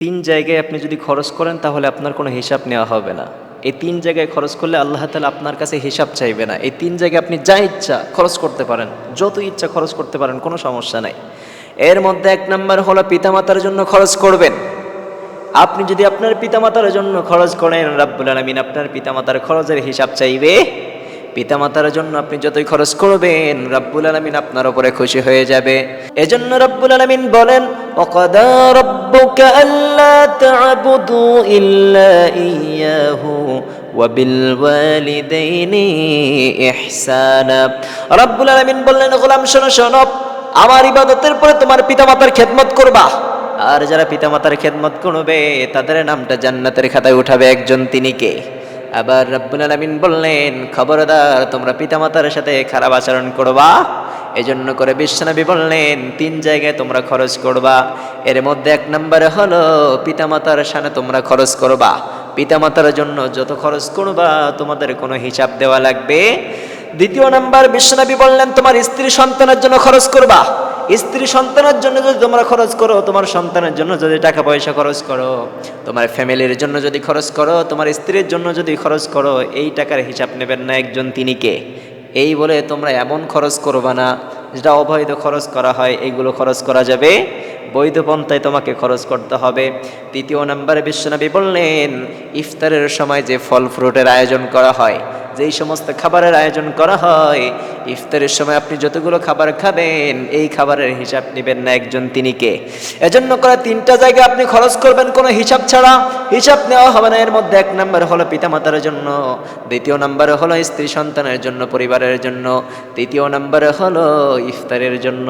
তিন জায়গায় আপনি যদি খরচ করেন তাহলে আপনার কোনো হিসাব নেওয়া হবে না। এই তিন জায়গায় খরচ করলে আল্লাহ তাআলা আপনার কাছে হিসাব চাইবে না। এই তিন জায়গায় আপনি যা ইচ্ছা খরচ করতে পারেন, যত ইচ্ছা খরচ করতে পারেন, কোনো সমস্যা নাই। এর মধ্যে এক নাম্বার হলো পিতামাতার জন্য খরচ করবেন। আপনি যদি আপনার পিতামাতার জন্য খরচ করেন, রাব্বুল আলামিন আপনার পিতামাতার খরচের হিসাব চাইবে। পিতামাতার জন্য আপনি যতই খরচ করবেন, রাব্বুল আলামিন আপনার উপরে খুশি হয়ে যাবে। এজন্য রাব্বুল আলামিন বলেন, ওয়াকাদা রাব্বুকা আল্লা তা'বুদু ইল্লা ইয়্যাহু ওয়া বিল ওয়ালিদাইনি ইহসানা। রাব্বুল আলামিন বললেন, গোলাম শোনো শোনো, আমার ইবাদতের পরে তোমার পিতামাতার খেদমত করবা। আর যারা পিতামাতার খেদমত করবে তাদের নামটা জান্নাতের খাতায় উঠাবে একজন, তিনি কে? আবার রাব্বুল আলামিন বললেন, খবরদার তোমরা পিতামাতার সাথে খারাপ আচরণ করবা। এজন্য করে বিশ্বনবী বললেন, তিন জায়গায় তোমরা খরচ করবা। এর মধ্যে এক নম্বরে হলো পিতামাতার সামনে তোমরা খরচ করবা। পিতামাতার জন্য যত খরচ করবা তোমাদের কোনো হিসাব দেওয়া লাগবে। দ্বিতীয় নাম্বার বিশ্বনবী বললেন, তোমার স্ত্রী সন্তানের জন্য খরচ করবা। স্ত্রী সন্তানের জন্য যদি তোমরা খরচ করো, তোমার সন্তানের জন্য যদি টাকা পয়সা খরচ করো, তোমার ফ্যামিলির জন্য যদি খরচ করো, তোমার স্ত্রীর জন্য যদি খরচ করো, এই টাকার হিসাব নেবেন না একজন, তিনি কে? এই বলে তোমরা এমন খরচ করবা না যেটা অবৈধ খরচ করা হয়, এইগুলো খরচ করা যাবে, বৈধ পন্থায় তোমাকে খরচ করতে হবে। তৃতীয় নম্বরে বিশ্বনবী বললেন, ইফতারের সময় যে ফল ফ্রুটের আয়োজন করা হয়, যেই সমস্ত খাবারের আয়োজন করা হয়, ইফতারের সময় আপনি যতগুলো খাবার খাবেন, এই খাবারের হিসাব নেবেন না একজন, তিনি কে? এজন্য করে তিনটা জায়গায় আপনি খরচ করবেন কোনো হিসাব ছাড়া, হিসাব নেওয়া হবে না। এর মধ্যে এক নম্বর হলো পিতামাতার জন্য, দ্বিতীয় নম্বরে হলো স্ত্রী সন্তানের জন্য, পরিবারের জন্য, তৃতীয় নম্বরে হলো ইফতারের জন্য।